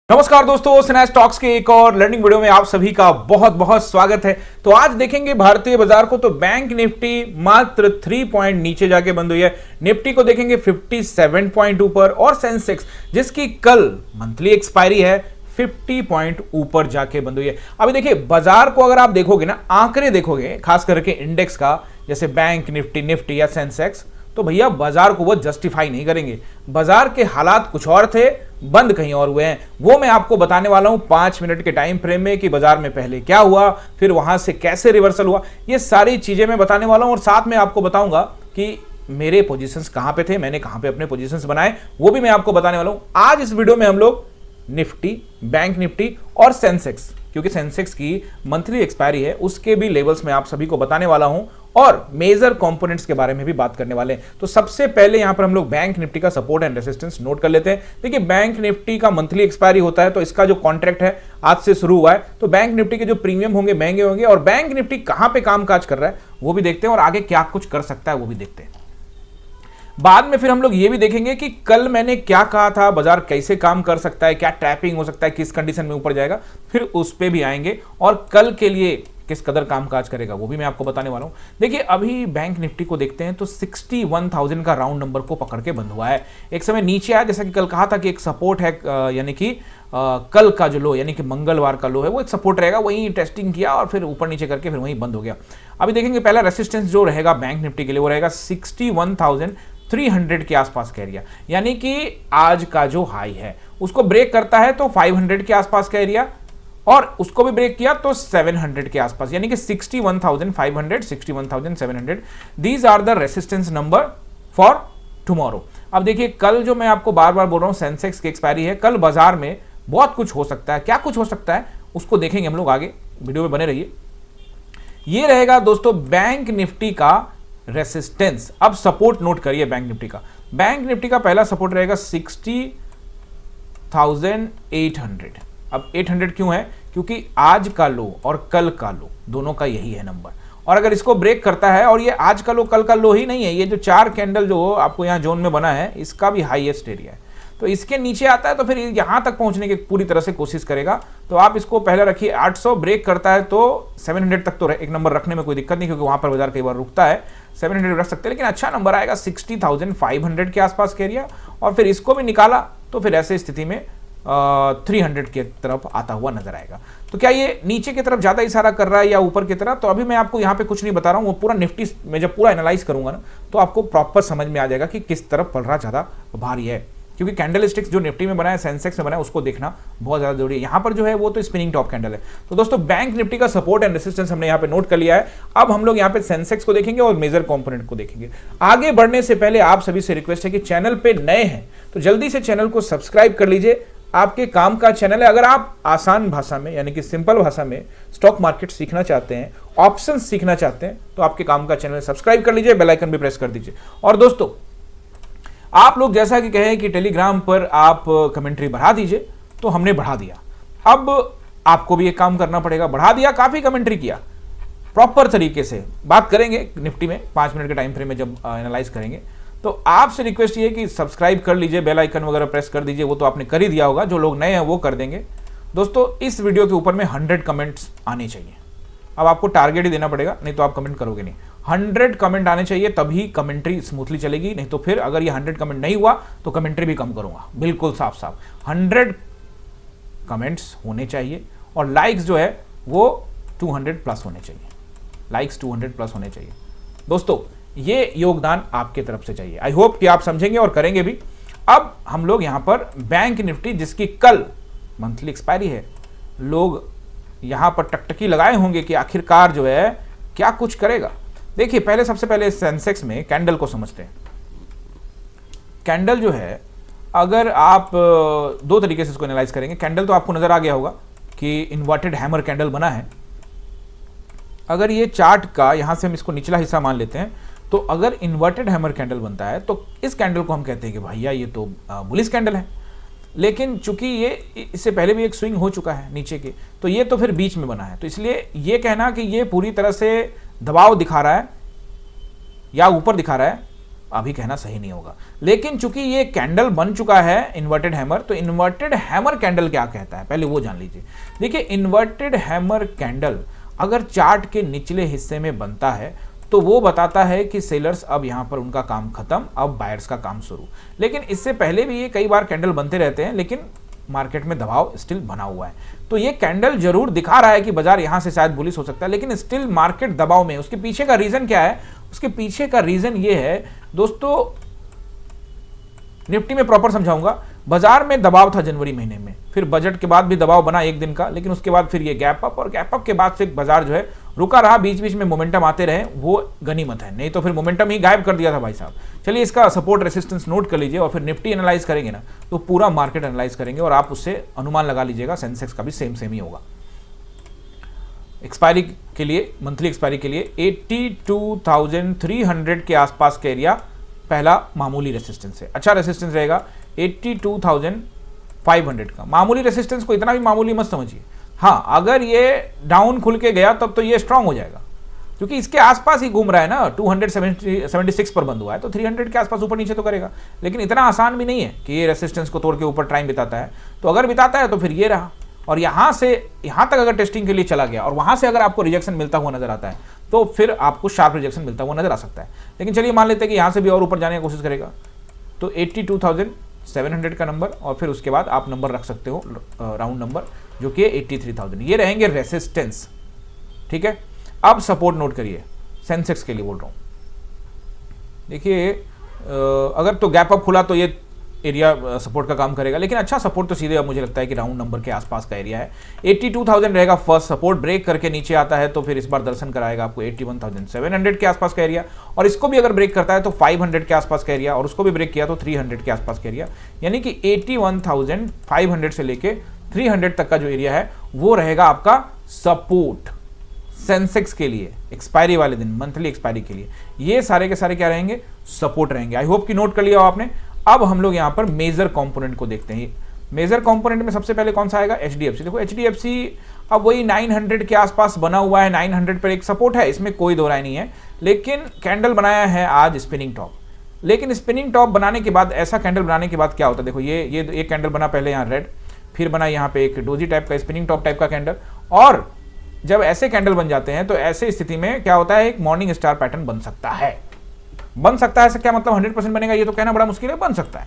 नमस्कार दोस्तों, snatch talks के एक और लर्निंग वीडियो में आप सभी का बहुत बहुत स्वागत है। तो आज देखेंगे भारतीय बाजार को। तो बैंक निफ्टी मात्र 3 पॉइंट नीचे जाके बंद हुई है। निफ्टी को देखेंगे 57 पॉइंट ऊपर और सेंसेक्स जिसकी कल मंथली एक्सपायरी है 50 पॉइंट ऊपर जाके बंद हुई है। अभी देखिए बाजार को अगर आप देखोगे ना, आंकड़े देखोगे खास करके इंडेक्स का, जैसे बैंक निफ्टी या सेंसेक्स, तो भैया बाजार को वो जस्टिफाई नहीं करेंगे। बाजार के हालात कुछ और थे, बंद कहीं और हुए हैं। वो मैं आपको बताने वाला हूं 5 मिनट के टाइम फ्रेम में कि बाजार में पहले क्या हुआ, फिर वहां से कैसे रिवर्सल हुआ। ये सारी चीजें मैं बताने वाला हूं और साथ में आपको बताऊंगा कि मेरे पोजीशंस कहां पे थे, मैंने कहां पे अपने पोजीशंस बनाए, वो भी मैं आपको बताने वाला हूं। आज इस वीडियो में हम लोग निफ्टी, बैंक निफ्टी और सेंसेक्स, क्योंकि सेंसेक्स की मंथली एक्सपायरी है, उसके भी लेवल्स मैं आप सभी को बताने वाला हूं और मेजर कंपोनेंट्स के बारे में भी बात करने वाले हैं। तो सबसे पहले यहां पर हम लोग बैंक निफ्टी का सपोर्ट एंड रेजिस्टेंस नोट कर लेते हैं। देखिए बैंक निफ्टी का मंथली एक्सपायरी होता है, तो इसका जो कॉन्ट्रैक्ट है आज से शुरू हुआ है। तो बैंक निफ्टी के जो प्रीमियम होंगे महंगे होंगे और बैंक निफ्टी कहां पे कामकाज कर रहा है वो भी देखते हैं और आगे क्या कुछ कर सकता है वो भी देखते हैं। बाद में फिर हम लोग ये भी देखेंगे कि कल मैंने क्या कहा था, बाजार कैसे काम कर सकता है, क्या ट्रैपिंग हो सकता है, किस कंडीशन में ऊपर जाएगा, फिर उस पे भी आएंगे और कल के लिए किस कदर कामकाज करेगा वो भी मैं आपको बताने वाला हूं। देखिए अभी बैंक निफ्टी को देखते हैं तो 61,000 का राउंड नंबर को पकड़ के बंद हुआ है। एक समय नीचे आया, जैसा कि कल कहा था कि एक सपोर्ट है, यानी कि कल का जो लो यानी कि मंगलवार का लो है वो एक सपोर्ट रहेगा, वही टेस्टिंग किया और फिर ऊपर नीचे करके फिर वहीं बंद हो गया। अभी देखेंगे पहला रेसिस्टेंस जो रहेगा बैंक निफ्टी के लिए वो रहेगा 61,300 के आसपास का एरिया, यानी कि आज का जो हाई है उसको ब्रेक करता है तो 500 के आसपास का एरिया, और उसको भी ब्रेक किया तो 700 के आसपास, यानी कि 61,500 61,700 these are the resistance number for tomorrow. अब देखिए कल जो मैं आपको बार बार बोल रहा हूं सेंसेक्स की एक्सपायरी है, कल बाजार में बहुत कुछ हो सकता है। क्या कुछ हो सकता है उसको देखेंगे हम लोग, आगे वीडियो में बने रहिए। ये रहेगा दोस्तों बैंक निफ्टी का रेसिस्टेंस। अब सपोर्ट नोट करिए बैंक निफ्टी का। बैंक निफ्टी का पहला सपोर्ट रहेगा 60,800। अब 800 क्यों है? क्योंकि आज का लो और कल का लो दोनों का यही है नंबर, और अगर इसको ब्रेक करता है, और ये आज का लो कल का लो ही नहीं है, ये जो 4 कैंडल जो आपको यहाँ जोन में बना है इसका भी हाईएस्ट एरिया है, तो इसके नीचे आता है तो फिर यहां तक पहुंचने की पूरी तरह से कोशिश करेगा। तो आप इसको पहले रखिए 800, ब्रेक करता है तो 700 तक तो एक नंबर रखने में कोई दिक्कत नहीं, क्योंकि वहां पर बाजार कई बार रुकता है। 700 रख सकते हैं, लेकिन अच्छा नंबर आएगा 60,500 के आसपास का एरिया, और फिर इसको भी निकाला तो फिर ऐसे स्थिति में 300 की तरफ आता हुआ नजर आएगा। तो क्या ये नीचे की तरफ ज्यादा इशारा कर रहा है या ऊपर की तरफ? तो अभी मैं आपको यहाँ पे कुछ नहीं बता रहा हूँ, वो पूरा निफ्टी में जब पूरा एनालाइज करूंगा ना तो आपको प्रॉपर समझ में आ जाएगा कि किस तरफ पड़ रहा ज्यादा भारी है, क्योंकि कैंडल स्टिक्स जो निफ्टी में बना है, सेंसेक्स में बना है, उसको देखना बहुत ज्यादा जरूरी है। यहाँ पर जो है वो तो स्पिनिंग टॉप कैंडल है। तो दोस्तों बैंक निफ्टी का सपोर्ट एंड रेसिस्टेंस हमने यहाँ पे नोट कर लिया है। अब हम लोग यहाँ पे सेंसेक्स को देखेंगे और मेजर कंपोनेंट को देखेंगे। आगे बढ़ने से पहले आप सभी से रिक्वेस्ट है कि चैनल पे नए हैं तो जल्दी से चैनल को सब्सक्राइब कर लीजिए। आपके काम का चैनल है। अगर आप आसान भाषा में यानी कि सिंपल भाषा में स्टॉक मार्केट सीखना चाहते हैं, ऑप्शन सीखना चाहते हैं, तो आपके काम का चैनल सब्सक्राइब कर लीजिए, बेल आइकन भी प्रेस कर दीजिए। और दोस्तों आप लोग जैसा कि कहें कि टेलीग्राम पर आप कमेंट्री बढ़ा दीजिए, तो हमने बढ़ा दिया। अब आपको भी एक काम करना पड़ेगा, बढ़ा दिया, काफी कमेंट्री किया, प्रॉपर तरीके से बात करेंगे निफ्टी में 5 मिनट के टाइम फ्रेम में जब एनालाइज करेंगे। तो आपसे रिक्वेस्ट ये है कि सब्सक्राइब कर लीजिए, बेल आइकन वगैरह प्रेस कर दीजिए, वो तो आपने कर ही दिया होगा, जो लोग नए हैं वो कर देंगे। दोस्तों इस वीडियो के ऊपर में 100 कमेंट्स आने चाहिए। अब आपको टारगेट ही देना पड़ेगा, नहीं तो आप कमेंट करोगे नहीं। 100 कमेंट आने चाहिए, तभी कमेंट्री स्मूथली चलेगी, नहीं तो फिर अगर ये 100 कमेंट नहीं हुआ तो कमेंट्री भी कम करूंगा, बिल्कुल साफ साफ। 100 कमेंट्स होने चाहिए और लाइक्स जो है वो 200 प्लस होने चाहिए, लाइक्स 200 प्लस होने चाहिए। दोस्तों ये योगदान आपके तरफ से चाहिए। आई होप कि आप समझेंगे और करेंगे भी। अब हम लोग यहां पर बैंक निफ्टी जिसकी कल मंथली एक्सपायरी है, लोग यहां पर टकटकी लगाए होंगे कि आखिरकार जो है क्या कुछ करेगा। देखिए पहले सबसे पहले सेंसेक्स में कैंडल को समझते हैं। कैंडल जो है, अगर आप 2 तरीके से इसको एनालाइज करेंगे। कैंडल तो आपको नजर आ गया होगा कि इन्वर्टेड हैमर कैंडल बना है। अगर ये चार्ट का यहां से हम इसको निचला हिस्सा मान लेते हैं, तो अगर इन्वर्टेड हैमर कैंडल बनता है तो इस कैंडल को हम कहते हैं कि भैया ये तो बुलिश कैंडल है। लेकिन चूंकि ये इससे पहले भी एक स्विंग हो चुका है नीचे के, तो ये तो फिर बीच में बना है, तो इसलिए ये कहना कि ये पूरी तरह से दबाव दिखा रहा है या ऊपर दिखा रहा है अभी कहना सही नहीं होगा। लेकिन चूंकि ये कैंडल बन चुका है इन्वर्टेड हैमर, तो इन्वर्टेड हैमर कैंडल क्या कहता है पहले वो जान लीजिए। देखिए इन्वर्टेड हैमर कैंडल अगर चार्ट के निचले हिस्से में बनता है तो वो बताता है कि सेलर्स अब यहाँ पर उनका काम खत्म, अब बायर्स का काम शुरू। लेकिन इससे पहले भी ये कई बार कैंडल बनते रहते हैं, लेकिन मार्केट में दबाव स्टिल बना हुआ है। तो ये कैंडल जरूर दिखा रहा है कि बाजार यहां से शायद बुलिश हो सकता है, लेकिन स्टिल मार्केट दबाव में। उसके पीछे का रीजन क्या है? उसके पीछे का रीजन ये है दोस्तों, निफ्टी में प्रॉपर समझाऊंगा। बाजार में दबाव था जनवरी महीने में, फिर बजट के बाद भी दबाव बना एक दिन का, लेकिन उसके बाद फिर ये गैप अप, और गैप अप के बाद फिर बाजार जो है रुका रहा, बीच बीच में मोमेंटम आते रहे, वो गनीमत है, नहीं तो फिर मोमेंटम ही गायब कर दिया था भाई साहब। चलिए इसका सपोर्ट रेसिस्टेंस नोट कर लीजिए, और फिर निफ्टी एनालाइज करेंगे ना तो पूरा मार्केट एनालाइज करेंगे, और आप उससे अनुमान लगा लीजिएगा। सेंसेक्स का भी सेम ही होगा। एक्सपायरी के लिए, मंथली एक्सपायरी के लिए 82,300 के आसपास का एरिया पहला मामूली रेसिस्टेंस है, अच्छा रेसिस्टेंस रहेगा। 82,500 का मामूली रेसिस्टेंस को इतना भी मामूली मत समझिए। हाँ, अगर ये डाउन खुल के गया तब तो ये स्ट्रांग हो जाएगा, क्योंकि इसके आसपास ही घूम रहा है ना। 276 पर बंद हुआ है, तो 300 के आसपास ऊपर नीचे तो करेगा, लेकिन इतना आसान भी नहीं है कि ये रेसिस्टेंस को तोड़ के ऊपर टाइम बिताता है। तो अगर बिताता है तो फिर ये रहा, और यहां से यहां तक अगर टेस्टिंग के लिए चला गया और वहां से अगर आपको रिजेक्शन मिलता हुआ नजर आता है तो फिर आपको शार्प रिजेक्शन मिलता हुआ नजर आ सकता है। लेकिन चलिए मान लेते हैं कि यहां से भी और ऊपर जाने की कोशिश करेगा, तो 82,700 का नंबर, और फिर उसके बाद आप नंबर रख सकते हो राउंड नंबर, जो कि 83,000। ये रहेंगे रेसिस्टेंस, ठीक है। अब सपोर्ट नोट करिए, सेंसेक्स के लिए बोल रहा हूं। देखिए अगर तो गैप अप खुला तो ये एरिया सपोर्ट का काम करेगा, लेकिन अच्छा सपोर्ट तो सीधे अब मुझे लगता है कि राउंड नंबर के आसपास का एरिया है। 82,000 रहेगा फर्स्ट सपोर्ट। ब्रेक करके नीचे आता है तो फिर इस बार दर्शन कराएगा आपको 81,700 के आसपास का एरिया, और इसको भी अगर ब्रेक करता है तो 500 के आसपास का एरिया, और उसको भी ब्रेक किया तो 300 के आसपास का एरिया। यानी कि 81,500 से लेके 300 तक का जो एरिया है वो रहेगा आपका सपोर्ट सेंसेक्स के लिए एक्सपायरी वाले दिन, मंथली एक्सपायरी के लिए। ये सारे के सारे क्या रहेंगे? सपोर्ट रहेंगे। आई होप कि नोट कर लिया हो आपने। अब हम लोग यहां पर मेजर कंपोनेंट को देखते हैं। मेजर कंपोनेंट में सबसे पहले कौन सा आएगा? एचडीएफसी। देखो एचडीएफसी अब वही 900 के आसपास बना हुआ है, 900 पर एक सपोर्ट है, इसमें कोई दो राय नहीं है। लेकिन कैंडल बनाया है आज स्पिनिंग टॉप, लेकिन स्पिनिंग टॉप बनाने के बाद, ऐसा कैंडल बनाने के बाद क्या होता है? देखो ये कैंडल बना पहले यहाँ रेड, फिर बना यहाँ पे एक डोजी टाइप का स्पिनिंग टॉप टाइप का कैंडल, और जब ऐसे कैंडल बन जाते हैं तो ऐसे स्थिति में क्या होता है? एक मॉर्निंग स्टार पैटर्न बन सकता है। बन सकता है, ऐसा क्या मतलब 100% बनेगा ये तो कहना बड़ा मुश्किल है, बन सकता है।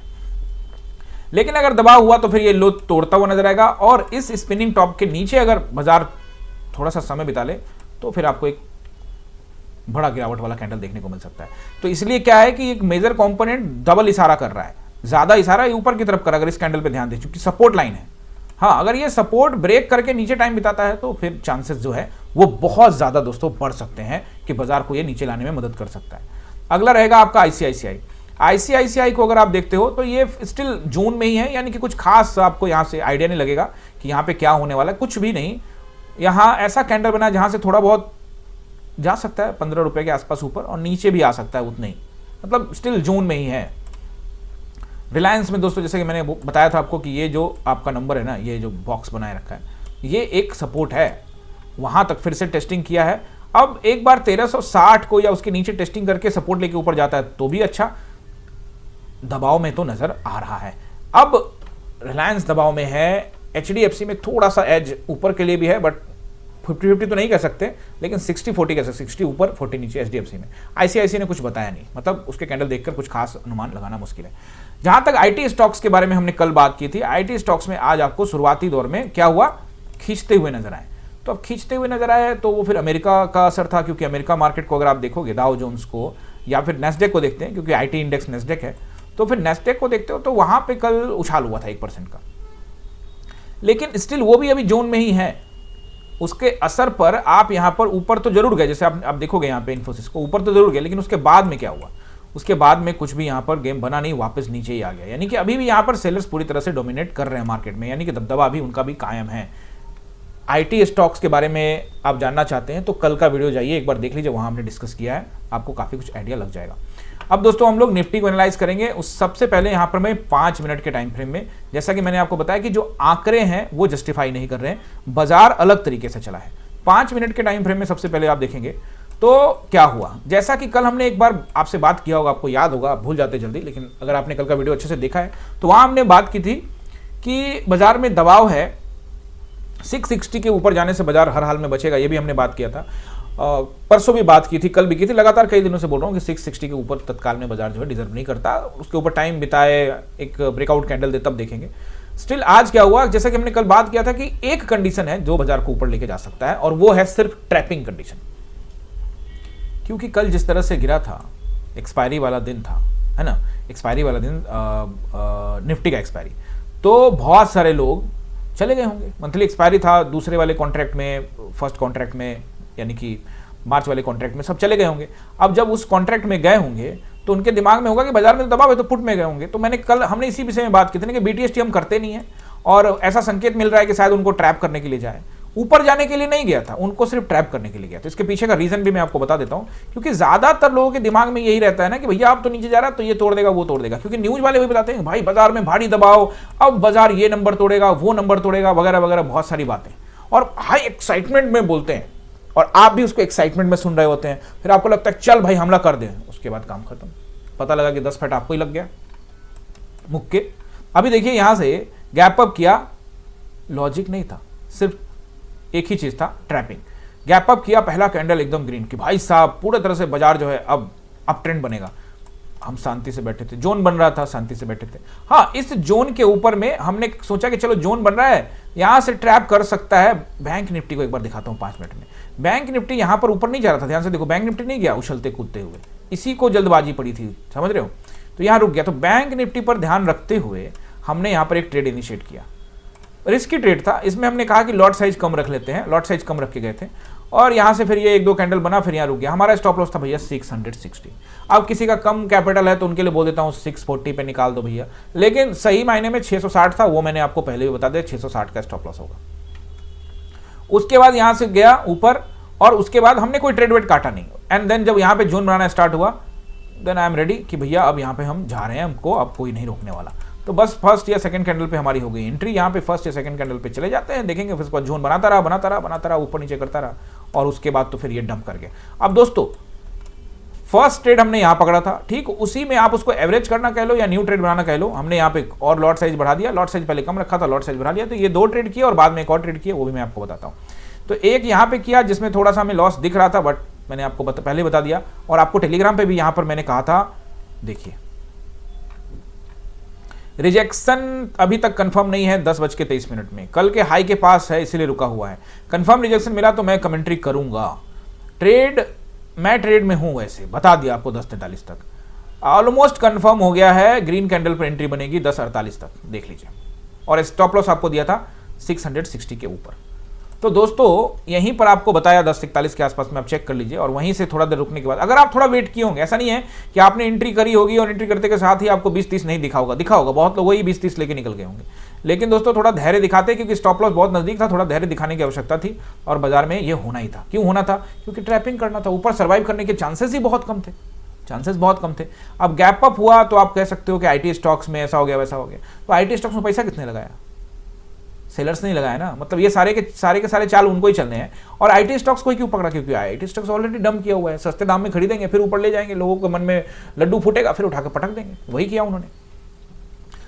लेकिन अगर दबाव हुआ तो फिर ये लो तोड़ता हुआ नजर आएगा, और इस स्पिनिंग टॉप के नीचे अगर बाजार थोड़ा सा समय बिता ले तो फिर आपको एक बड़ा गिरावट वाला कैंडल देखने को मिल सकता है। तो इसलिए क्या है कि एक मेजर कंपोनेंट डबल इशारा कर रहा है, ज्यादा इशारा ऊपर की तरफ कर, अगर इस कैंडल पे ध्यान दें, क्योंकि सपोर्ट लाइन है। हाँ, अगर ये सपोर्ट ब्रेक करके नीचे टाइम बिताता है तो फिर चांसेस जो है वो बहुत ज्यादा दोस्तों बढ़ सकते हैं कि बाजार को ये नीचे लाने में मदद कर सकता है। अगला रहेगा आपका आईसीआईसीआई। आईसीआईसीआई को अगर आप देखते हो तो ये स्टिल जोन में ही है, यानी कि कुछ खास आपको यहां से आइडिया नहीं लगेगा कि यहां पे क्या होने वाला है, कुछ भी नहीं। यहां ऐसा कैंडल बना जहां से थोड़ा बहुत जा सकता है 15 रुपए के आसपास ऊपर, और नीचे भी आ सकता है उतना ही, मतलब स्टिल जोन में ही है। रिलायंस में दोस्तों जैसे कि मैंने बताया था आपको कि ये जो आपका नंबर है ना, ये जो बॉक्स बनाए रखा है, ये एक सपोर्ट है, वहां तक फिर से टेस्टिंग किया है। अब एक बार 1360 को या उसके नीचे टेस्टिंग करके सपोर्ट लेके ऊपर जाता है तो भी अच्छा, दबाव में तो नजर आ रहा है। अब रिलायंस दबाव में है, एचडीएफसी में थोड़ा सा एज ऊपर के लिए भी है, बट 50-50 तो नहीं कह सकते, लेकिन 60-40 कह सकते, 60 ऊपर 40 नीचे एचडीएफसी में। आईसीआईसी ने कुछ बताया नहीं, मतलब उसके कैंडल देखकर कुछ खास अनुमान लगाना मुश्किल है। जहां तक आईटी स्टॉक्स के बारे में हमने कल बात की थी, आईटी स्टॉक्स में आज आपको शुरुआती दौर में क्या हुआ? खींचते हुए नजर आए। तो अब खींचते हुए नजर आए तो वो फिर अमेरिका का असर था, क्योंकि अमेरिका मार्केट को अगर आप देखोगे, डाउ जोन्स को या फिर नेस्डेक को देखते हैं, क्योंकि आईटी इंडेक्स नेस्डेक है, तो फिर नेस्डेक को देखते हो तो वहां पे कल उछाल हुआ था 1% का, लेकिन स्टिल वो भी अभी जोन में ही है। उसके असर पर आप यहां पर ऊपर तो जरूर गए, जैसे आप देखोगे यहाँ पे इन्फोसिस को ऊपर तो जरूर गए, लेकिन उसके बाद में क्या हुआ? उसके बाद में कुछ भी यहाँ पर गेम बना नहीं, वापस नीचे ही आ गया। यानी कि अभी भी यहाँ पर सेलर्स पूरी तरह से डोमिनेट कर रहे हैं मार्केट में, यानी कि दबदबा अभी उनका भी कायम है। आईटी स्टॉक्स के बारे में आप जानना चाहते हैं तो कल का वीडियो जाइए एक बार देख लीजिए, वहां हमने डिस्कस किया है, आपको काफी कुछ आइडिया लग जाएगा। अब दोस्तों हम लोग निफ्टी को एनालाइज करेंगे। उस सबसे पहले यहाँ पर मैं 5 मिनट के टाइम फ्रेम में, जैसा कि मैंने आपको बताया कि जो आंकड़े हैं वो जस्टिफाई नहीं कर रहे हैं, बाजार अलग तरीके से चला है। 5 मिनट के टाइम फ्रेम में सबसे पहले आप देखेंगे तो क्या हुआ, जैसा कि कल हमने एक बार आपसे बात किया होगा, आपको याद होगा, आप भूल जाते जल्दी, लेकिन अगर आपने कल का वीडियो अच्छे से देखा है तो वहां हमने बात की थी कि बाजार में दबाव है, 660 के ऊपर जाने से बाजार हर हाल में बचेगा, ये भी हमने बात किया था। परसों भी बात की थी, कल भी की थी, लगातार कई दिनों से बोल रहा हूँ कि 660 के ऊपर तत्काल में बाजार जो है डिजर्व नहीं करता, उसके ऊपर टाइम बिताए, एक ब्रेकआउट कैंडल दे तब देखेंगे। स्टिल आज क्या हुआ, जैसा कि हमने कल बात किया था कि एक कंडीशन है जो बाजार को ऊपर लेके जा सकता है, और वो है सिर्फ ट्रैपिंग कंडीशन। क्योंकि कल जिस तरह से गिरा था, एक्सपायरी वाला दिन था, है ना, एक्सपायरी वाला दिन, निफ्टी का एक्सपायरी, तो बहुत सारे लोग चले गए होंगे। मंथली एक्सपायरी था, दूसरे वाले कॉन्ट्रैक्ट में, फर्स्ट कॉन्ट्रैक्ट में, यानी कि मार्च वाले कॉन्ट्रैक्ट में सब चले गए होंगे। अब जब उस कॉन्ट्रैक्ट में गए होंगे तो उनके दिमाग में होगा कि बाजार में तो दबाव है, तो पुट में गए होंगे। तो मैंने कल, हमने इसी विषय में बात की थी कि BTST हम करते नहीं है, और ऐसा संकेत मिल रहा है कि शायद उनको ट्रैप करने के लिए जाए, ऊपर जाने के लिए नहीं गया था, उनको सिर्फ ट्रैप करने के लिए गया। तो इसके पीछे का रीजन भी मैं आपको बता देता हूं, क्योंकि ज्यादातर लोगों के दिमाग में यही रहता है ना कि भैया आप तो नीचे जा रहा है तो ये तोड़ देगा, वो तोड़ देगा, क्योंकि न्यूज वाले भी बताते हैं भाई बाजार में भारी दबाव, अब बाजार ये नंबर तोड़ेगा, वो नंबर तोड़ेगा, वगैरह वगैरह, बहुत सारी बातें, और हाई एक्साइटमेंट में बोलते हैं, और आप भी उसको एक्साइटमेंट में सुन रहे होते हैं। फिर आपको लगता है चल भाई हमला कर दें, उसके बाद काम खत्म, पता लगा कि 10 फट आपको ही लग गया मुक्के। अभी देखिए यहां से गैप अप किया, लॉजिक नहीं था, सिर्फ एक ही चीज था, ट्रैपिंग। गैप अप किया, पहला कैंडल एकदम ग्रीन की, भाई साहब पूरे तरह से बाजार जो है अब अप ट्रेंड बनेगा। हम शांति से बैठे थे, जोन बन रहा था, शांति से बैठे थे। हाँ, इस जोन के ऊपर में हमने सोचा कि चलो जोन बन रहा है, यहां से ट्रैप कर सकता है। बैंक निफ्टी को एक बार दिखाता हूं 5 मिनट में। बैंक निफ्टी यहां पर ऊपर नहीं जा रहा था, ध्यान से देखो, बैंक निफ्टी नहीं गया उछलते कूदते हुए, इसी को जल्दबाजी पड़ी थी, समझ रहे हो, तो यहां रुक गया। तो बैंक निफ्टी पर ध्यान रखते हुए हमने यहां पर एक ट्रेड इनिशिएट किया, रिस्की ट्रेड था, इसमें हमने कहा कि लॉट साइज कम रख लेते हैं, लॉट साइज कम रख के गए थे, और यहां से फिर ये 1-2 कैंडल बना, फिर यहां रुक गया। हमारा स्टॉप लॉस था भैया 660। अब किसी का कम कैपिटल है तो उनके लिए बोल देता हूं 640 पे निकाल दो भैया, लेकिन सही मायने में 660 था, वो मैंने आपको पहले भी बता दिया, 660 का स्टॉप लॉस होगा। उसके बाद यहां से गया ऊपर, और उसके बाद हमने कोई ट्रेड वेट काटा नहीं, एंड देन जब यहां पे जोन बनाना स्टार्ट हुआ, देन आई एम रेडी कि भैया अब यहां पे हम जा रहे हैं, हमको अब कोई नहीं रोकने वाला। तो बस फर्स्ट या सेकंड कैंडल पे हमारी हो गई एंट्री, यहाँ पे फर्स्ट या सेकंड कैंडल पे चले जाते हैं, देखेंगे, फिर उसके बाद जोन बनाता रहा, ऊपर नीचे करता रहा, और उसके बाद तो फिर ये डंप कर गया। अब दोस्तों फर्स्ट ट्रेड हमने यहाँ पकड़ा था, ठीक, उसी में आप उसको एवरेज करना कह लो या न्यू ट्रेड बनाना कह लो, हमने यहाँ पे और लॉट साइज बढ़ा दिया, लॉट साइज पहले कम रखा था, लॉट साइज बढ़ा दिया, तो ये 2 ट्रेड किए और बाद में एक और ट्रेड किया, वो भी मैं आपको बताता हूँ। तो एक यहाँ पे किया जिसमें थोड़ा सा हमें लॉस दिख रहा था, बट मैंने आपको पहले बता दिया, और आपको टेलीग्राम पे भी यहाँ पर मैंने कहा था, देखिए रिजेक्शन अभी तक कंफर्म नहीं है 10:23 में, कल के हाई के पास है इसीलिए रुका हुआ है। कंफर्म रिजेक्शन मिला तो मैं कमेंट्री करूंगा। ट्रेड, मैं ट्रेड में हूं, वैसे बता दिया आपको 10:43 तक ऑलमोस्ट कंफर्म हो गया है, ग्रीन कैंडल पर एंट्री बनेगी 10:48 तक, देख लीजिए, और स्टॉप लॉस आपको दिया था 660 के ऊपर। तो दोस्तों यहीं पर आपको बताया 10:41 के आसपास में, आप चेक कर लीजिए, और वहीं से थोड़ा देर रुकने के बाद अगर आप थोड़ा वेट किए होंगे, ऐसा नहीं है कि आपने एंट्री करी होगी और एंट्री करते के साथ ही आपको 20-30 नहीं दिखा होगा, बहुत लोग वही 20-30 लेके निकल गए होंगे, लेकिन दोस्तों थोड़ा धैर्य दिखाते, क्योंकि स्टॉप लॉस बहुत नजदीक था, थोड़ा धैर्य दिखाने की आवश्यकता थी, और बाजार में ये होना ही था। क्यों होना था? क्योंकि ट्रैपिंग करना था, ऊपर सर्वाइव करने के चांसेस ही बहुत कम थे, चांसेस बहुत कम थे। अब गैप अप हुआ तो आप कह सकते हो कि IT स्टॉक्स में ऐसा हो गया वैसा हो गया, तो IT स्टॉक्स में पैसा किसने लगाया? सेलर्स नहीं लगाया ना, मतलब ये सारे के सारे चाल उनको ही चलने हैं। और IT स्टॉक्स को क्यों पकड़ा? क्योंकि IT स्टॉक्स ऑलरेडी डंप किया हुआ है, सस्ते दाम में खरीदेंगे, फिर ऊपर ले जाएंगे, लोगों के मन में लड्डू फूटेगा, फिर उठाकर पटक देंगे, वही किया उन्होंने।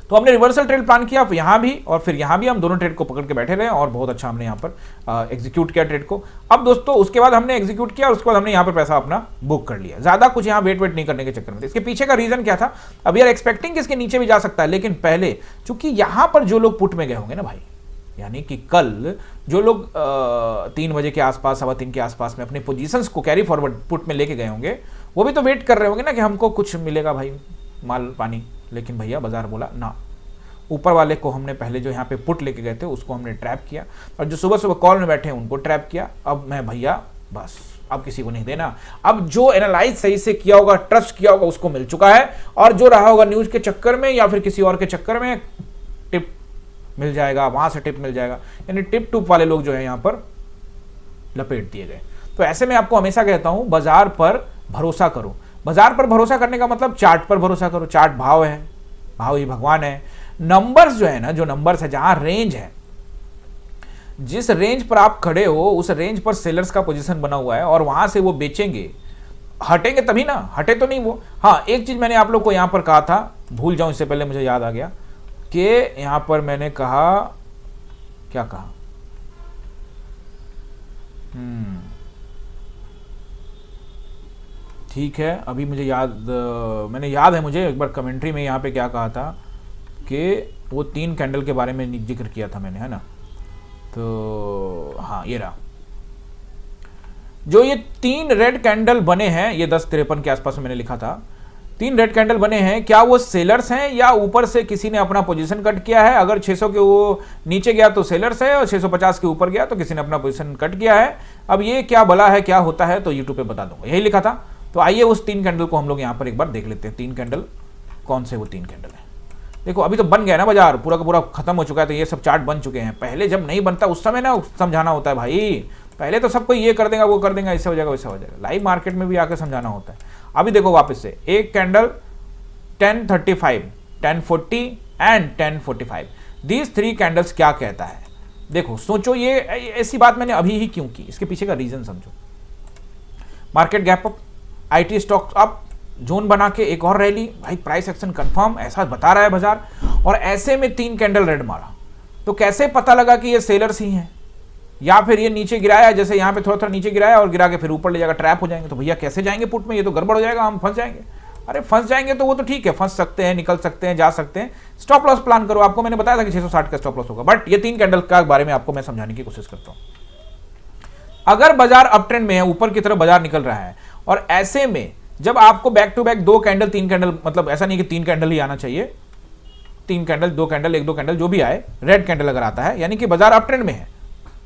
तो हमने रिवर्सल ट्रेड प्लान किया यहाँ भी और फिर यहाँ भी, हम दोनों ट्रेड को पकड़ के बैठे रहे और बहुत अच्छा हमने यहाँ पर एग्जीक्यूट किया ट्रेड को। अब दोस्तों उसके बाद हमने एग्जीक्यूट किया और उसके बाद हमने यहाँ पर पैसा अपना बुक कर लिया, ज्यादा कुछ यहाँ वेट नहीं करने के चक्कर में। इसके पीछे का रीजन क्या था? अब यार एक्सपेक्टिंग इसके नीचे भी जा सकता है, लेकिन पहले चूंकि यहाँ पर जो लोग पुट में गए होंगे ना भाई, यानी कि कल जो लोग 3 बजे के आसपास, 3:15 के आसपास में अपने पोजीशंस को कैरी फॉरवर्ड पुट में लेके गए होंगे, वो भी तो वेट कर रहे होंगे ना कि हमको कुछ मिलेगा भाई, माल पानी। लेकिन भैया बाजार बोला ना, ऊपर वाले को हमने पहले जो यहाँ पे पुट लेके गए थे उसको हमने ट्रैप किया, और जो सुबह सुबह कॉल में बैठे हैं उनको ट्रैप किया। अब मैं भैया बस अब किसी को नहीं देना, अब जो एनालाइज सही से किया होगा, ट्रस्ट किया होगा, उसको मिल चुका है, और जो रहा होगा न्यूज के चक्कर में या फिर किसी और के चक्कर में, टिप मिल जाएगा, वहां से टिप मिल जाएगा। यानी टिप टूप वाले लोग जो है यहाँ पर लपेट दिए गए। तो ऐसे में आपको हमेशा कहता हूं बाजार पर भरोसा करो। बाजार पर भरोसा करने का मतलब चार्ट पर भरोसा करो, चार्ट भाव है, भाव ही भगवान है। नंबर्स जो है ना, जो नंबर्स है, जहां रेंज है, जिस रेंज पर आप खड़े हो उस रेंज पर सेलर्स का पोजीशन बना हुआ है और वहां से वो बेचेंगे, हटेंगे तभी ना, हटे तो नहीं वो। हाँ, एक चीज मैंने आप लोग को यहां पर कहा था, भूल जाऊं इससे पहले मुझे याद आ गया कि यहां पर मैंने कहा, क्या कहा, ठीक है, अभी मुझे याद है मुझे एक बार कमेंट्री में यहाँ पे क्या कहा था कि वो 3 कैंडल के बारे में जिक्र किया था मैंने, है ना। तो हाँ, ये रहा, जो ये 3 रेड कैंडल बने हैं, ये 10:53 के आसपास में मैंने लिखा था, 3 रेड कैंडल बने हैं, क्या वो सेलर्स हैं या ऊपर से किसी ने अपना पोजीशन कट किया है? अगर 600 के वो नीचे गया तो सेलर्स है और 650 के ऊपर गया तो किसी ने अपना पोजीशन कट किया है। अब ये क्या भला है, क्या होता है, तो यूट्यूब पे बता दूंगा, यही लिखा था। तो आइए उस 3 कैंडल को हम लोग यहाँ पर एक बार देख लेते हैं। 3 कैंडल कौन से वो 3 कैंडल है? देखो अभी तो बन गया ना बाजार, पूरा का पूरा खत्म हो चुका है, तो ये सब चार्ट बन चुके हैं। पहले जब नहीं बनता उस समय ना समझाना होता है भाई, पहले तो सबको ये कर देगा वो कर देगा, इससे हो जाएगा वैसा हो जाएगा, लाइव मार्केट में भी आकर समझाना होता है। अभी देखो वापस से एक कैंडल 1035, 1040 एंड 1045, दीज 3 कैंडल्स क्या कहता है? देखो सोचो, ये ऐसी बात मैंने अभी ही क्यों की, इसके पीछे का रीजन समझो। Market gap up, IT stocks up, zone बना के एक और रैली, भाई प्राइस एक्शन कंफर्म, ऐसा बता रहा है बाजार, और ऐसे में 3 कैंडल रेड मारा, तो कैसे पता लगा कि ये सेलर्स ही हैं? या फिर ये नीचे गिराया, जैसे यहाँ पे थोड़ा थोड़ा नीचे गिराया और गिरा के फिर ऊपर ले जाएगा, ट्रैप हो जाएंगे। तो भैया कैसे जाएंगे पुट में, ये तो गड़बड़ हो जाएगा, हम फंस जाएंगे। अरे फंस जाएंगे तो वो तो ठीक है, फंस सकते हैं, निकल सकते हैं, जा सकते हैं, स्टॉप लॉस प्लान करो। आपको मैंने बताया था कि 660 का स्टॉप लॉस होगा, बट ये 3 कैंडल का बारे में आपको मैं समझाने की कोशिश करता हूँ। अगर बाजार अप ट्रेंड में है, ऊपर की तरफ बाजार निकल रहा है, और ऐसे में जब आपको back to back 2 candle 3 candle, मतलब ऐसा नहीं कि 3 कैंडल ही आना चाहिए, 3 कैंडल 2 कैंडल 1-2 कैंडल जो भी आए, रेड कैंडल अगर आता है, यानी कि बाजार अप ट्रेंड में है,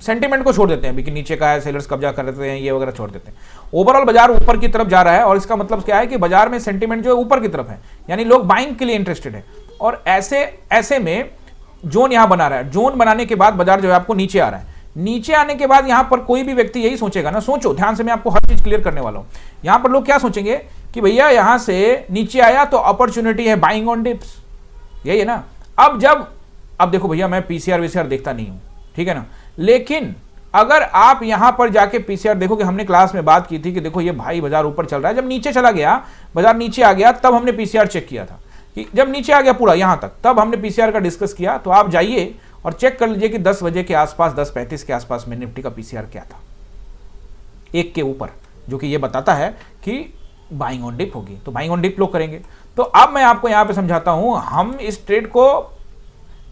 सेंटीमेंट को छोड़ देते हैं अभी कि नीचे का है, सेलर्स कब्जा कर देते हैं, ये वगैरह छोड़ देते हैं, ओवरऑल बाजार ऊपर की तरफ जा रहा है। और इसका मतलब क्या है कि बाजार में सेंटीमेंट जो है ऊपर की तरफ है, यानी लोग बाइंग के लिए इंटरेस्टेड है। और ऐसे में जोन यहां बना रहा है, जोन बनाने के बाद बाजार जो है आपको नीचे आ रहा है, नीचे आने के बाद यहां पर कोई भी व्यक्ति यही सोचेगा ना, सोचो ध्यान से, मैं आपको हर चीज क्लियर करने वाला हूं। यहां पर लोग क्या सोचेंगे कि भैया यहां से नीचे आया तो अपॉर्चुनिटी है बाइंग ऑन डिप्स, यही है ना। अब देखो भैया, मैं पीसीआर वीसीआर देखता नहीं हूं, ठीक है ना, लेकिन अगर आप यहां पर जाके पीसीआर देखोगे, हमने क्लास में बात की थी कि देखो ये भाई बाजार ऊपर चल रहा है, जब नीचे चला गया, बाजार नीचे आ गया, तब हमने पीसीआर चेक किया था कि जब नीचे आ गया पूरा यहां तक, तब हमने पीसीआर का डिस्कस किया। तो आप जाइए और चेक कर लीजिए कि 10 बजे के आसपास, 10:35 के आसपास में निफ्टी का पीसीआर क्या था, 1 के ऊपर, जो कि ये बताता है कि बाइंग ऑन डिप होगी, तो बाइंग ऑन डिप लोग करेंगे। तो अब मैं आपको यहां पे समझाता हूं, हम इस ट्रेड को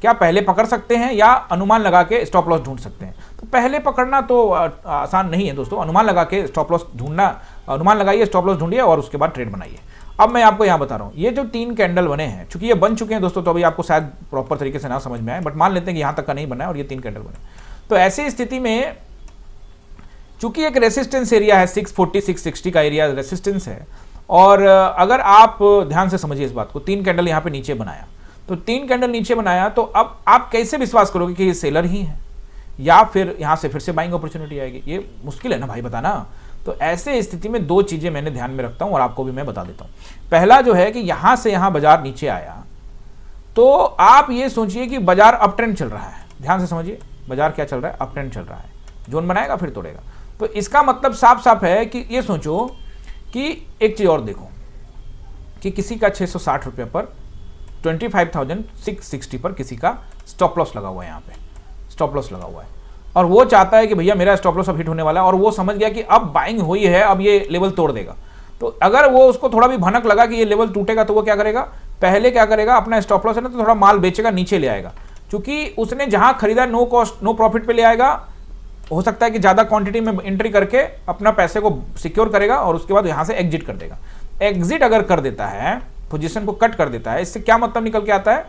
क्या पहले पकड़ सकते हैं या अनुमान लगा के स्टॉप लॉस ढूंढ सकते हैं? तो पहले पकड़ना तो आसान नहीं है दोस्तों, अनुमान लगा के स्टॉप लॉस ढूंढना, अनुमान लगाइए, स्टॉप लॉस ढूंढिए और उसके बाद ट्रेड बनाइए। अब मैं आपको यहां बता रहा हूं, ये जो 3 कैंडल बने हैं, चूंकि ये बन चुके हैं दोस्तों, तो अभी आपको शायद प्रॉपर तरीके से ना समझ में आए, बट मान लेते हैं कि यहां तक का नहीं बना है और ये 3 कैंडल बने, तो ऐसी स्थिति में चूंकि एक रेसिस्टेंस एरिया है, 640 660 का एरिया रेसिस्टेंस है, और अगर आप ध्यान से समझिए इस बात को, 3 कैंडल यहां पे नीचे बनाया, तो 3 कैंडल नीचे बनाया, तो अब आप कैसे विश्वास करोगे कि ये सेलर ही है या फिर यहां से फिर से बाइंग अपॉर्चुनिटी आएगी? ये मुश्किल है ना भाई बताना। तो ऐसे स्थिति में 2 चीजें मैंने ध्यान में रखता हूं और आपको भी मैं बता देता हूं। पहला जो है कि यहां से यहां बाजार नीचे आया, तो आप ये सोचिए कि बाजार अप ट्रेंड चल रहा है, ध्यान से समझिए, बाजार क्या चल रहा है, अप ट्रेंड चल रहा है, जोन बनाएगा फिर तोड़ेगा। तो इसका मतलब साफ साफ है कि ये सोचो कि एक चीज और देखो कि किसी का 660 रुपये पर 25,660 पर किसी का स्टॉप लॉस लगा हुआ है, यहाँ पे स्टॉप लॉस लगा हुआ है, और वो चाहता है कि भैया मेरा स्टॉप लॉस अब हिट होने वाला है, और वो समझ गया कि अब बाइंग हुई है, अब ये लेवल तोड़ देगा। तो अगर वो उसको थोड़ा भी भनक लगा कि ये लेवल टूटेगा, तो वो क्या करेगा, पहले क्या करेगा, अपना स्टॉप लॉस है ना, तो थोड़ा माल बेचेगा, नीचे ले आएगा, क्योंकि उसने जहां खरीदा नो कॉस्ट नो प्रॉफिट पे ले आएगा। हो सकता है कि ज्यादा क्वांटिटी में एंट्री करके अपना पैसे को सिक्योर करेगा और उसके बाद यहां से एग्जिट कर देगा। एग्जिट अगर कर देता है, पोजीशन को कट कर देता है, इससे क्या मतलब निकल के आता है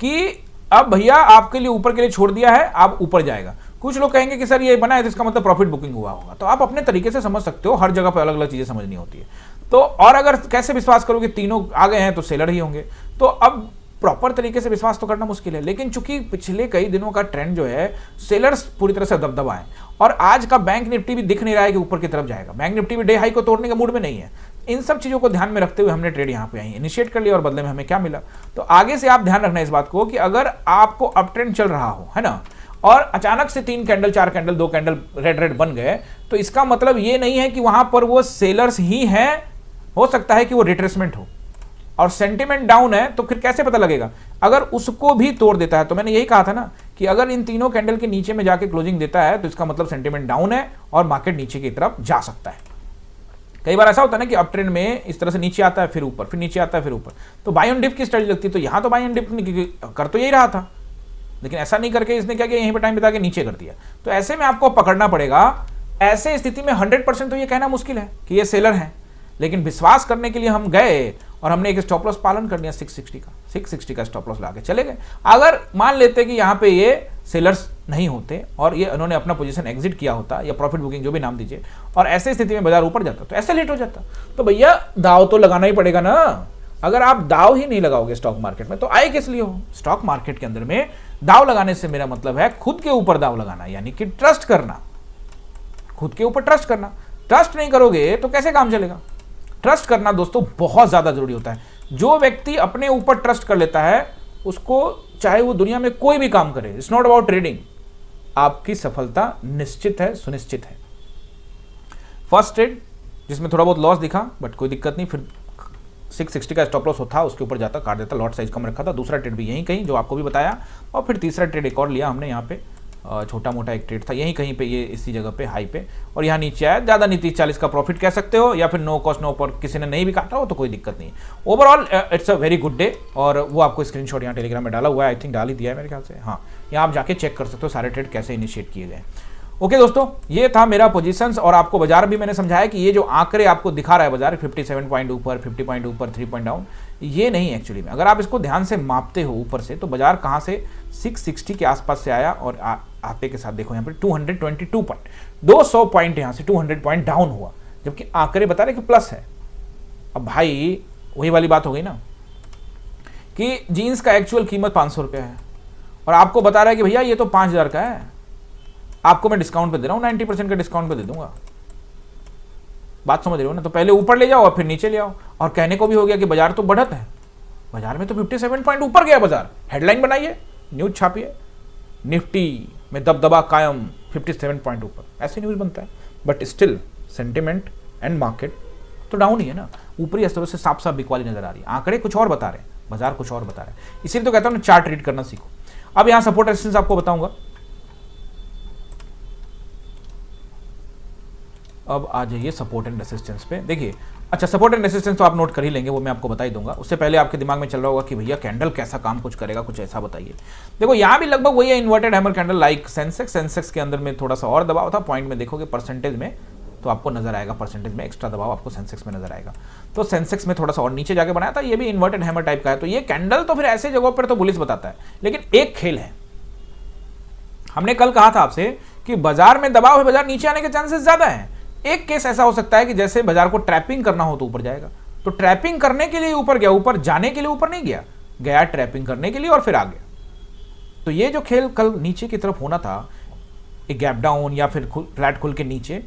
कि अब भैया आपके लिए ऊपर के लिए छोड़ दिया है, आप ऊपर जाएगा। कुछ लोग कहेंगे कि सर ये बना है तो इसका मतलब प्रॉफिट बुकिंग हुआ होगा, तो आप अपने तरीके से समझ सकते हो, हर जगह पर अलग अलग चीजें समझनी होती है। तो और अगर कैसे विश्वास करोगे, तीनों आ गए हैं तो सेलर ही होंगे, तो अब प्रॉपर तरीके से विश्वास तो करना मुश्किल है। लेकिन चूंकि पिछले कई दिनों का ट्रेंड जो है, सेलर्स पूरी तरह से दबदबा है, और आज का बैंक निफ्टी भी दिख नहीं रहा है कि ऊपर की तरफ जाएगा, बैंक निफ्टी भी डे हाई को तोड़ने के मूड में नहीं है। इन सब चीजों को ध्यान में रखते हुए हमने ट्रेड यहाँ पे इनिशिएट कर लिया, और बदले में हमें क्या मिला। तो आगे से आप ध्यान रखना इस बात को कि अगर आपको अप ट्रेंड चल रहा हो, है ना, और अचानक से 3 candle 4 candle 2 candle red red बन गए, तो इसका मतलब ये नहीं है कि वहां पर वो सेलर्स ही हैं, हो सकता है कि वो रिट्रेसमेंट हो और सेंटिमेंट डाउन है। तो फिर कैसे पता लगेगा? अगर उसको भी तोड़ देता है, तो मैंने यही कहा था ना कि अगर इन तीनों कैंडल के नीचे में जाके क्लोजिंग देता है तो इसका मतलब सेंटिमेंट डाउन है और मार्केट नीचे की तरफ जा सकता है। कई बार ऐसा होता है ना कि अप ट्रेंड में इस तरह से नीचे आता है फिर ऊपर, फिर नीचे आता है फिर ऊपर, तो बाय ऑन डिप की स्ट्रेटजी लगती है। तो यहां तो बाय ऑन डिप कर तो यही रहा था, लेकिन ऐसा नहीं करके इसने क्या किया, यहीं पे टाइम बिता के नीचे कर दिया। तो ऐसे में आपको पकड़ना पड़ेगा। ऐसे स्थिति में 100% तो ये कहना मुश्किल है कि ये सेलर है, लेकिन विश्वास करने के लिए हम गए और हमने एक स्टॉप लॉस पालन कर दिया 660 का स्टॉप लॉस लाके चले गए। अगर मान लेते कि यहाँ पे ये सेलर्स नहीं होते और ये उन्होंने अपना पोजीशन एग्जिट किया होता या प्रॉफिट बुकिंग जो भी नाम दीजिए, और ऐसे स्थिति में बाजार ऊपर जाता तो ऐसे लेट हो जाता। तो भैया दाव तो लगाना ही पड़ेगा ना। अगर आप दाव ही नहीं लगाओगे स्टॉक मार्केट में तो आए किस लिए हो? स्टॉक मार्केट के अंदर में दाव लगाने से मेरा मतलब है खुद के ऊपर दाव लगाना, यानी कि ट्रस्ट करना, खुद के ऊपर ट्रस्ट करना। ट्रस्ट नहीं करोगे तो कैसे काम चलेगा? ट्रस्ट करना दोस्तों बहुत ज्यादा जरूरी होता है। जो व्यक्ति अपने ऊपर ट्रस्ट कर लेता है उसको चाहे वो दुनिया में कोई भी काम करे, इट्स नॉट अबाउट ट्रेडिंग, आपकी सफलता निश्चित है, सुनिश्चित है। फर्स्ट ट्रेड जिसमें थोड़ा बहुत लॉस दिखा बट कोई दिक्कत नहीं, फिर 660 का स्टॉप लॉस था, उसके ऊपर जाता काट देता, लॉट साइज कम रखा था। दूसरा ट्रेड भी यहीं कहीं जो आपको भी बताया, और फिर तीसरा ट्रेड एक और लिया हमने यहाँ पे, छोटा मोटा एक ट्रेड था यहीं कहीं पे, ये इसी जगह पे हाई पे, और यहाँ नीचे आया। ज़्यादा नहीं 30-40 का प्रॉफिट कह सकते हो, या फिर नो कॉस्ट नो पर किसी ने नहीं भी काटा हो तो कोई दिक्कत नहीं। Overall it's a very good day, और वो आपको स्क्रीनशॉट यहाँ टेलीग्राम में डाला हुआ है, आई थिंक डाल ही दिया है मेरे ख्याल से। हाँ, यहाँ आप जाके चेक कर सकते हो सारे ट्रेड कैसे इनिशिएट किए गए। ओके दोस्तों, ये था मेरा पोजीशंस, और आपको बाजार भी मैंने समझाया कि ये जो आंकड़े आपको दिखा रहा है बाजार 57 पॉइंट ऊपर, 50 पॉइंट ऊपर, 3 पॉइंट डाउन, ये नहीं एक्चुअली में। अगर आप इसको ध्यान से मापते हो ऊपर से तो बाजार कहाँ से 660 के आसपास से आया, और आते के साथ देखो यहाँ पर 222 पॉइंट, 200 पॉइंट यहाँ से 200 पॉइंट डाउन हुआ, जबकि आंकड़े बता रहे कि प्लस है। अब भाई वही वाली बात हो गई ना कि जीन्स का एक्चुअल कीमत 500 रुपये है और आपको बता रहा है कि भैया ये तो 5000 का है, आपको मैं डिस्काउंट पे दे रहा हूँ, 90% का डिस्काउंट पे दे दूंगा। बात समझ रहे हो ना? तो पहले ऊपर ले जाओ और फिर नीचे ले आओ। और कहने को भी हो गया कि बाजार तो बढ़त है, बाजार में तो 57 पॉइंट ऊपर गया बाजार, हेडलाइन बनाइए, न्यूज छापिए, निफ्टी में दबदबा कायम 57 पॉइंट ऊपर, ऐसे न्यूज बनता है। But still sentiment and market तो डाउन ही है ना, ऊपरी स्तरों से साफ साफ बिकवाली नजर आ रही है। आंकड़े कुछ और बता रहे हैं, बाजार कुछ और बता रहे हैं। इसीलिए तो कहता हूं चार्ट रीड करना सीखो। अब यहां सपोर्ट रेजिस्टेंस आपको बताऊंगा। अब आ जाइए सपोर्ट एंड रेसिस्टेंस पे। देखिए, अच्छा सपोर्ट एंड रेसिस्टेंस तो आप नोट कर ही लेंगे, वो मैं आपको बता ही दूंगा। उससे पहले आपके दिमाग में चल रहा होगा कि भैया कैंडल कैसा काम कुछ करेगा, कुछ ऐसा बताइए। देखो यहाँ भी लगभग वही है, inverted hammer candle like Sensex के अंदर में थोड़ा सा और दबाव था। पॉइंट में देखोगे परसेंटेज में तो आपको नजर आएगा, परसेंटेज में एक्स्ट्रा दबाव आपको सेंसेक्स में नजर आएगा। तो सेंसेक्स में थोड़ा सा और नीचे जाके बनाया था, ये भी इन्वर्टेड हैमर टाइप का है। तो ये कैंडल तो फिर ऐसे जगहों पर तो बुलिश बताता है, लेकिन एक खेल है। हमने कल कहा था आपसे कि बाजार में दबाव है, बाजार नीचे आने के चांसेस ज्यादा है। एक केस ऐसा हो सकता है कि जैसे बाजार को ट्रैपिंग करना हो तो ऊपर जाएगा, तो ट्रैपिंग करने के लिए ऊपर गया, ऊपर जाने के लिए ऊपर नहीं गया, गया ट्रैपिंग करने के लिए और फिर आ गया। तो ये जो खेल कल नीचे की तरफ होना था, एक गैप डाउन या फिर फ्लैट खुल के नीचे,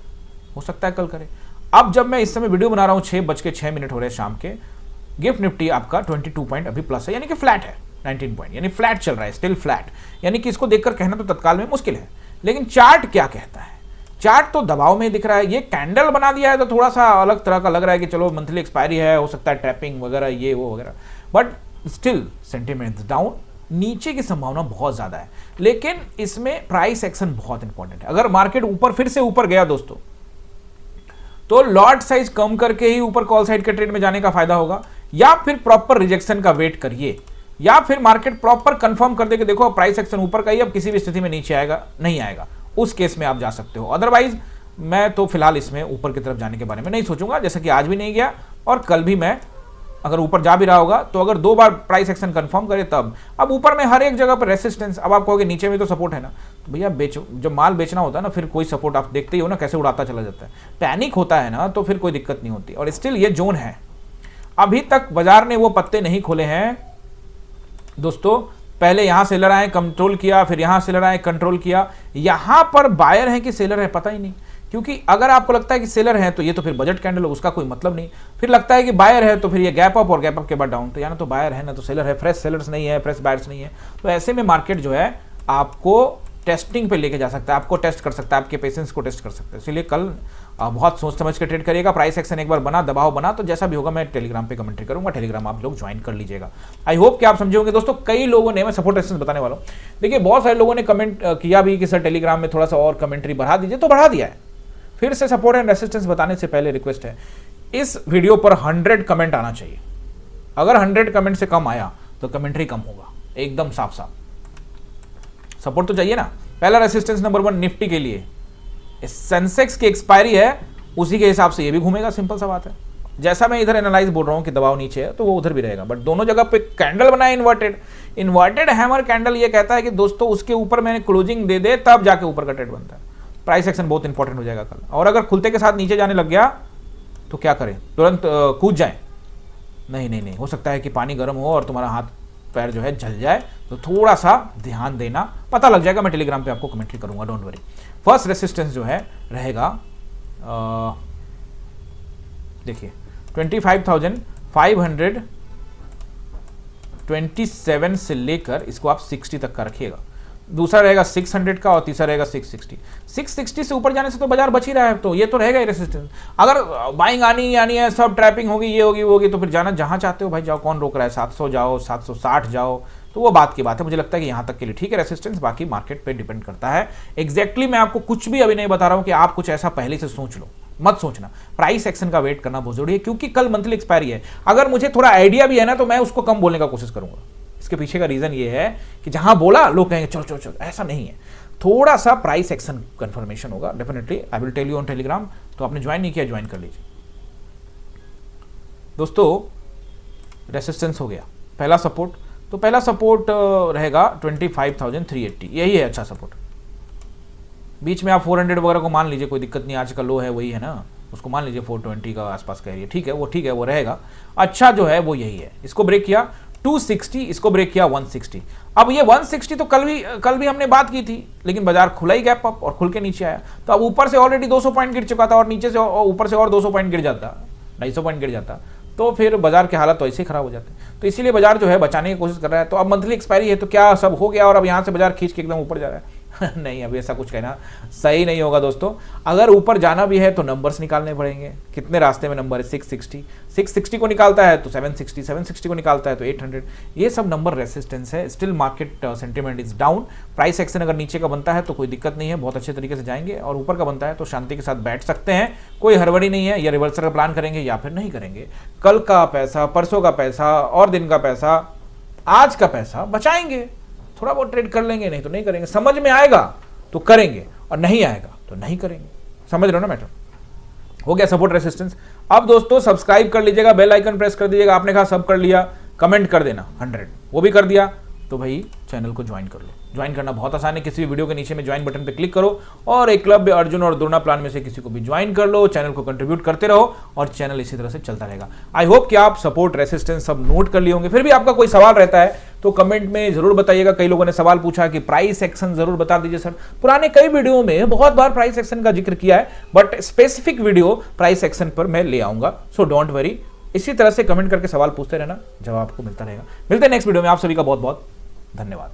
हो सकता है कल करे। अब जब मैं इस समय वीडियो बना रहा हूं 6:06 हो रहे हैं शाम के, गिफ्ट निफ्टी आपका 22 पॉइंट अभी प्लस है, यानी कि फ्लैट है 19 पॉइंट, यानी फ्लैट चल रहा है, स्टिल फ्लैट। यानी कि इसको देखकर कहना तो तत्काल में मुश्किल है, लेकिन चार्ट क्या कहता है? चार्ट तो दबाव में दिख रहा है। ये कैंडल बना दिया है तो थोड़ा सा अलग तरह का लग रहा है कि चलो मंथली एक्सपायरी है, हो सकता है ट्रैपिंग वगैरह ये वो वगैरह, बट स्टिल सेंटिमेंट डाउन, नीचे की संभावना बहुत ज्यादा है। लेकिन इसमें प्राइस एक्शन बहुत इंपॉर्टेंट है। अगर मार्केट ऊपर फिर से ऊपर गया दोस्तों, तो लॉट साइज कम करके ही ऊपर कॉल साइड के ट्रेड में जाने का फायदा होगा, या फिर प्रॉपर रिजेक्शन का वेट करिए, या फिर मार्केट प्रॉपर कंफर्म कर दे कि देखो प्राइस एक्शन ऊपर का ही, अब किसी भी स्थिति में नीचे आएगा नहीं आएगा, उस केस में आप जा सकते हो। अदरवाइज मैं तो फिलहाल इसमें ऊपर की तरफ जाने के बारे में नहीं सोचूंगा, जैसे कि आज भी नहीं गया और कल भी मैं अगर ऊपर जा भी रहा होगा तो अगर 2 बार प्राइस एक्शन कंफर्म करे तब। अब ऊपर में हर एक जगह पर रेसिस्टेंस, अब आप कहोगे नीचे में तो सपोर्ट है ना, तो भैया बेचो, जब माल बेचना होता है ना फिर कोई सपोर्ट आप देखते ही हो ना कैसे उड़ाता चला जाता है, पैनिक होता है ना तो फिर कोई दिक्कत नहीं होती। और स्टिल ये जोन है, अभी तक बाजार ने वो पत्ते नहीं खोले हैं दोस्तों। पहले यहां सेलर आए कंट्रोल किया, फिर यहां सेलर आए कंट्रोल किया, यहां पर बायर है कि सेलर है पता ही नहीं। क्योंकि अगर आपको लगता है कि सेलर है तो ये तो फिर बजट कैंडल हो, उसका कोई मतलब नहीं। फिर लगता है कि बायर है तो फिर ये गैप अप और गैप अप के बाद डाउन, तो या ना तो बायर है ना तो सेलर है, फ्रेश सेलर्स नहीं है, फ्रेश बायर्स नहीं है। तो ऐसे में मार्केट जो है आपको टेस्टिंग पे लेके जा सकता है, आपको टेस्ट कर सकता है, आपके पेशेंस को टेस्ट कर सकता है। इसलिए कल बहुत सोच समझ के ट्रेड करिएगा। प्राइस एक्शन एक बार बना, दबाव बना, तो जैसा भी होगा मैं टेलीग्राम पे कमेंट्री करूंगा, टेलीग्राम आप लोग ज्वाइन कर लीजिएगा। आई होप कि आप समझे होंगे दोस्तों। कई लोगों ने, मैं सपोर्ट रेजिस्टेंस बताने वाला हूँ, देखिए बहुत सारे लोगों ने कमेंट किया भी कि सर टेलीग्राम में थोड़ा सा और कमेंट्री बढ़ा दीजिए, तो बढ़ा दिया है। फिर से सपोर्ट एंड रेजिस्टेंस बताने से पहले रिक्वेस्ट है, इस वीडियो पर 100 कमेंट आना चाहिए। अगर 100 कमेंट से कम आया तो कमेंट्री कम होगा, एकदम साफ साफ। सपोर्ट तो चाहिए ना। पहला रेसिस्टेंस नंबर 1 निफ्टी के लिए, सेंसेक्स की एक्सपायरी है, उसी के हिसाब से ये भी घूमेगा, सिंपल सा बात है। जैसा मैं इधर एनालाइज बोल रहा हूं कि दबाव नीचे है, तो वो उधर भी रहेगा, बट दोनों जगह पे कैंडल बनाए इन्वर्टेड हैमर कैंडल। ये कहता है कि दोस्तों उसके ऊपर मैंने क्लोजिंग दे दे तब जाके ऊपर का ट्रेड बनता है। प्राइस एक्शन बहुत इंपॉर्टेंट हो जाएगा कल। और अगर खुलते के साथ नीचे जाने लग गया तो क्या करें, तुरंत कूद जाए? नहीं, हो सकता है कि पानी गर्म हो और तुम्हारा हाथ पैर जो है जल जाए, तो थोड़ा सा ध्यान देना, पता लग जाएगा। मैं टेलीग्राम पे आपको कमेंट्री करूंगा, डोंट वरी। फर्स्ट रेसिस्टेंस जो है रहेगा, देखिए 25,527 से लेकर इसको आप 60 तक का रखिएगा। दूसरा रहेगा 600 का और तीसरा रहेगा 660। 660 से ऊपर जाने से तो बाजार बच ही रहा है, तो ये तो रहेगा ही रेसिस्टेंस। अगर बाइंग आनी है, सब ट्रैपिंग होगी, ये होगी वो होगी, तो फिर जाना जहां चाहते हो भाई जाओ, कौन रोक रहा है। 700 जाओ, 760 जाओ, तो वो बात की बात है। मुझे लगता है कि यहां तक के लिए ठीक है रेसिस्टेंस, बाकी मार्केट पे डिपेंड करता है। एग्जैक्टली मैं आपको कुछ भी अभी नहीं बता रहा हूं कि आप कुछ ऐसा पहले से सोच लो, मत सोचना। प्राइस एक्शन का वेट करना बहुत जरूरी है, क्योंकि कल मंथली एक्सपायरी है। अगर मुझे थोड़ा आइडिया भी है ना, तो मैं उसको कम बोलने का कोशिश करूंगा। इसके पीछे का रीजन ये है कि जहां बोला लोग कहेंगे चलो चलो चलो, ऐसा नहीं है। थोड़ा सा प्राइस एक्शन कंफर्मेशन होगा, definitely I will tell you on Telegram. तो आपने ज्वाइन नहीं किया, ज्वाइन कर लीजिए दोस्तों। रेसिस्टेंस हो गया पहला सपोर्ट, तो पहला सपोर्ट रहेगा 25,380, यही है अच्छा सपोर्ट। बीच में आप 400 वगैरह को मान लीजिए, कोई दिक्कत नहीं। आज का लो है वही है ना, उसको मान लीजिए 420 का आसपास का एरिया, ठीक है, वो रहेगा। अच्छा जो है वो यही है। इसको ब्रेक किया 260, इसको ब्रेक किया 160। अब ये 160 तो कल भी हमने बात की थी, लेकिन बाजार खुला ही गैप अप और खुल के नीचे आया। तो अब ऊपर से ऑलरेडी 200 पॉइंट गिर चुका था, और नीचे से ऊपर से और 200 पॉइंट गिर जाता, 250 पॉइंट गिर जाता, तो फिर बाजार के हालत तो ऐसे ही खराब हो जाते। तो इसीलिए बाजार जो है बचाने की कोशिश कर रहा है। तो अब मंथली एक्सपायरी है, तो क्या सब हो गया और अब यहां से बाजार खींच के एकदम ऊपर जा रहा है? नहीं, अभी ऐसा कुछ कहना सही नहीं होगा दोस्तों। अगर ऊपर जाना भी है तो नंबर्स निकालने पड़ेंगे। कितने रास्ते में नंबर है? 660 को निकालता है तो 760 को निकालता है तो 800। ये सब नंबर रेसिस्टेंस है। Still market sentiment is down. Price action अगर नीचे का बनता है तो कोई दिक्कत नहीं है, बहुत अच्छे तरीके से जाएंगे, और ऊपर का बनता है तो शांति के साथ बैठ सकते हैं, कोई हड़बड़ी नहीं है। या रिवर्सल का प्लान करेंगे या फिर नहीं करेंगे। कल का पैसा, परसों का पैसा और दिन का पैसा, आज का पैसा बचाएंगे, थोड़ा बहुत ट्रेड कर लेंगे, नहीं तो नहीं करेंगे। समझ में आएगा तो करेंगे और नहीं आएगा तो नहीं करेंगे। समझ रहे हो ना मैटर? हो गया सपोर्ट रेसिस्टेंस। अब दोस्तों सब्सक्राइब कर लीजिएगा, बेल आइकन प्रेस कर दीजिएगा। आपने कहा सब कर लिया, कमेंट कर देना 100, वो भी कर दिया तो भाई चैनल को ज्वाइन कर लो। ज्वाइन करना बहुत आसान है, किसी भी वीडियो के नीचे में ज्वाइन बटन पे क्लिक करो और एक क्लब अर्जुन और द्रोणा प्लान में से किसी को भी ज्वाइन कर लो। चैनल को कंट्रीब्यूट करते रहो और चैनल इसी तरह से चलता रहेगा। आई होप कि आप सपोर्ट रेसिस्टेंस सब नोट कर लिए होंगे। फिर भी आपका कोई सवाल रहता है तो कमेंट में जरूर बताइएगा। कई लोगों ने सवाल पूछा कि प्राइस एक्शन जरूर बता दीजिए सर। पुराने कई वीडियो में बहुत बार प्राइस एक्शन का जिक्र किया है, but specific video price action पर मैं ले आऊंगा, सो डोंट वरी। इसी तरह से कमेंट करके सवाल पूछते रहना, जवाब आपको मिलता रहेगा। मिलते हैं नेक्स्ट वीडियो में। आप सभी का बहुत बहुत धन्यवाद।